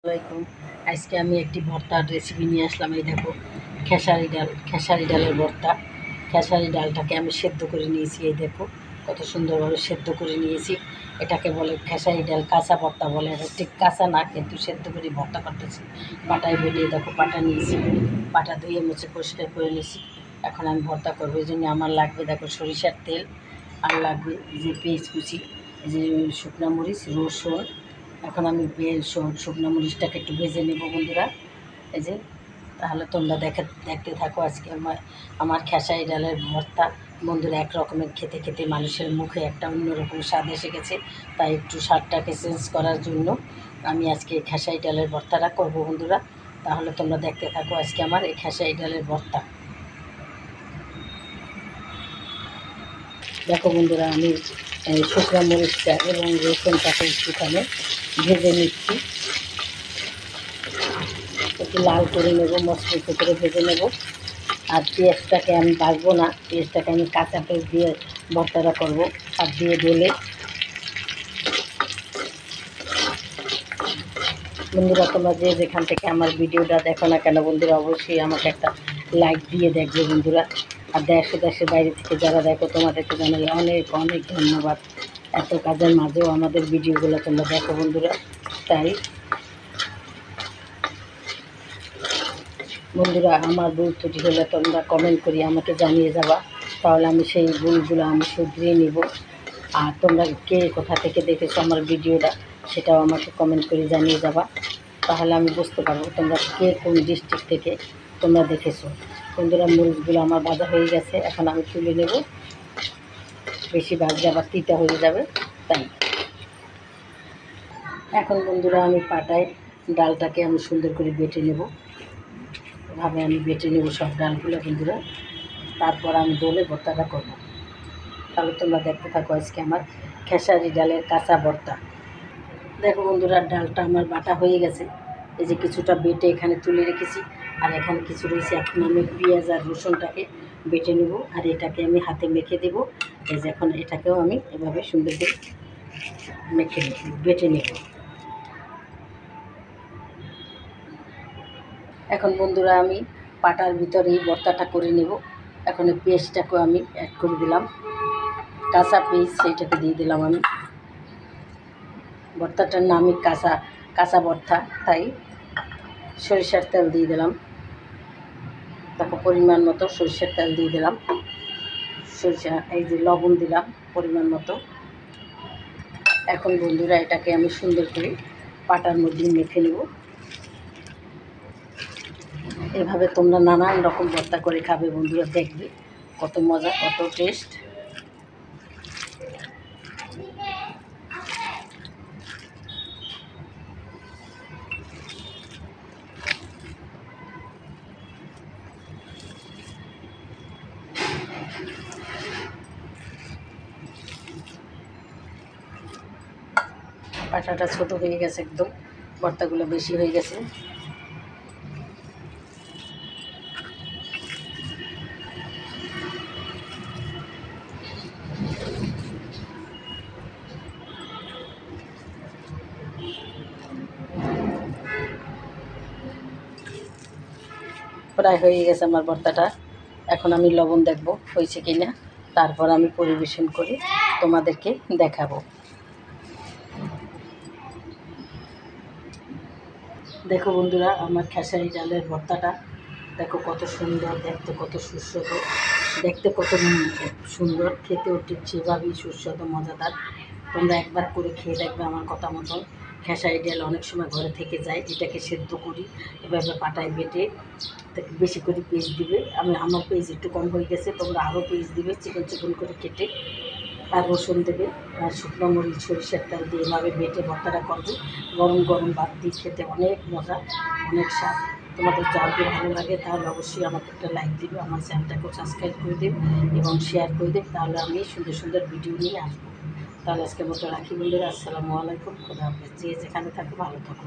আসসালামাইকুম। আজকে আমি একটি ভর্তার রেসিপি নিয়ে আসলাম। এই দেখো, খেসারি ডালের ভর্তা। খেসারি ডালটাকে আমি সেদ্ধ করে নিয়েছি। এই দেখো কত সুন্দরভাবে সেদ্ধ করে নিয়েছি। এটাকে বলে খেসারি ডাল কাঁচা ভর্তা বলে। এটা ঠিক কাঁচা না, কিন্তু সেদ্ধ করে ভর্তা করতেছি। পাটায় বেটে দেখো পাটা নিয়েছি, পাটা ধুয়ে মুছে পরিষ্কার করে নিয়েছি। এখন আমি ভর্তা করবো। এই জন্য আমার লাগবে দেখো সরিষার তেল, আর লাগবে যে পেঁয়াজ কুচি, যে শুকনো মরিচ, রসুন। এখন আমি শুকনো মরিচটাকে একটু ভেজে নেব বন্ধুরা। এই যে, তাহলে তোমরা দেখতে থাকো। আজকে আমার খেসারি ডালের ভর্তা বন্ধুরা। এক রকমের খেতে খেতে মানুষের মুখে একটা অন্যরকম স্বাদ এসে গেছে, তাই একটু স্বাদটাকে চেঞ্জ করার জন্য আমি আজকে খেসারি ডালের ভর্তাটা করবো বন্ধুরা। তাহলে তোমরা দেখতে থাকো আজকে আমার এই খেসারি ডালের ভর্তা। দেখো বন্ধুরা, আমি শুকনো মরিচটা এবং রসুনটাকে একটুখানি ভেজে নিচ্ছি। একটু লাল করে নেব, মচমচে করে ভেজে নেব। আর পেঁয়াজটাকে আমি ভাজবো না, পেঁয়াজটাকে আমি কাঁচা পেঁয়াজ দিয়ে ভর্তাটা করব। আর দিয়ে ঢেলে বন্ধুরা, তোমরা যে যেখান থেকে আমার ভিডিওটা দেখো না কেন বন্ধুরা, অবশ্যই আমাকে একটা লাইক দিয়ে দেখবে বন্ধুরা। আর দেশের বাইরে থেকে যারা দেখো, তোমাদেরকে জানাই অনেক অনেক ধন্যবাদ। এত কাজের মাঝেও আমাদের ভিডিওগুলো তোমরা দেখো বন্ধুরা। তাই বন্ধুরা, আমার ভুল ত্রুটি হলে তোমরা কমেন্ট করি আমাকে জানিয়ে যাবা, তাহলে আমি সেই ভুলগুলো আমি শুধরিয়ে নিব। আর তোমরা কে কোথা থেকে দেখেছো আমার ভিডিওটা, সেটাও আমাকে কমেন্ট করে জানিয়ে যাবা, তাহলে আমি বুঝতে পারবো তোমরা কে কোন ডিস্ট্রিক্ট থেকে তোমরা দেখেছো। বন্ধুরা, মরিচগুলো আমার ভাজা হয়ে গেছে, এখন আমি তুলে নেব। বেশি ভাজলে আবার তিতা হয়ে যাবে, তাই এখন বন্ধুরা আমি পাটায় ডালটাকে আমি সুন্দর করে বেটে নেব। এভাবে আমি বেটে নেব সব ডালগুলো বন্ধুরা। তারপর আমি দোলে ভর্তাটা করব। তাহলে তোমরা দেখতে থাকো আজকে আমার খেসারি ডালের কাঁচা ভর্তা। দেখো বন্ধুরা, ডালটা আমার বাটা হয়ে গেছে। এই যে কিছুটা বেটে এখানে তুলে রেখেছি, আর এখানে কিছু রয়েছে। এখন আমি পেঁয়াজ আর রসুনটাকে বেটে নেব, আর এটাকে আমি হাতে মেখে দেব। এই যে এখন এটাকেও আমি এভাবে সুন্দর করে বেটে নেব। এখন বন্ধুরা আমি পাটার ভিতরে এই ভর্তাটা করে নেব। এখন এই পেস্টটাকেও আমি অ্যাড করে দিলাম, কাঁচা পেস্ট সেইটাকে দিয়ে দিলাম আমি। ভর্তাটার নামই কাঁচা ভর্তা, তাই সরিষার তেল দিয়ে দিলাম। তারপর পরিমাণ মতো সরিষার তেল দিয়ে দিলাম, সরিষা এই যে লবণ দিলাম পরিমাণ মতো। এখন বন্ধুরা এটাকে আমি সুন্দর করে পাটার মধ্যে মেখে নেব। এভাবে তোমরা নানান রকম ভর্তা করে খাবে বন্ধুরা, দেখবে কত মজা, কত টেস্ট। পাটাটা ছোট হয়ে গেছে, একদম ভর্তাগুলো বেশি হয়ে গেছে। প্রায় হয়ে গেছে আমার ভর্তাটা। এখন আমি লবণ দেখব হয়েছে কি না, তারপর আমি পরিবেশন করে তোমাদেরকে দেখাবো। দেখো বন্ধুরা, আমার খেসারি ডালের ভর্তাটা দেখো কত সুন্দর দেখতে, কত সুস্বাদু দেখতে, কত সুন্দর খেতেও ঠিক সেভাবেই সুস্বাদু মজাদার। তোমরা একবার করে খেয়ে দেখবে আমার কথা মতন। খেসারি ডাল অনেক সময় ঘরে থেকে যায়, এটাকে সেদ্ধ করি এভাবে পাটায় বেটে, বেশি করে পেঁয়াজ দিবে। আমার পেঁয়াজ একটু কম হয়ে গেছে, তোমরা আরও পেঁয়াজ দিবে চিকন চিকন করে কেটে। আর রসুন দেবে, আর শুকনো মরিচ সরিষার তেল দিয়ে এভাবে বেটে ভর্তাটা করবে। গরম গরম ভাত দিয়ে খেতে অনেক মজা, অনেক স্বাদ। তোমাদের যদি ভালো লাগে তাহলে অবশ্যই আমাকে একটা লাইক দিবে, আমার চ্যানেলটাকেও সাবস্ক্রাইব করে দেবে এবং শেয়ার করে দেবে, তাহলে আমি সুন্দর সুন্দর ভিডিও নিয়ে আসবো। তাহলে আজকের মতো রাখি বন্ধুরা। আসসালামু আলাইকুম, খোদা হাফেজ। যে যেখানে থাকো ভালো থাকো।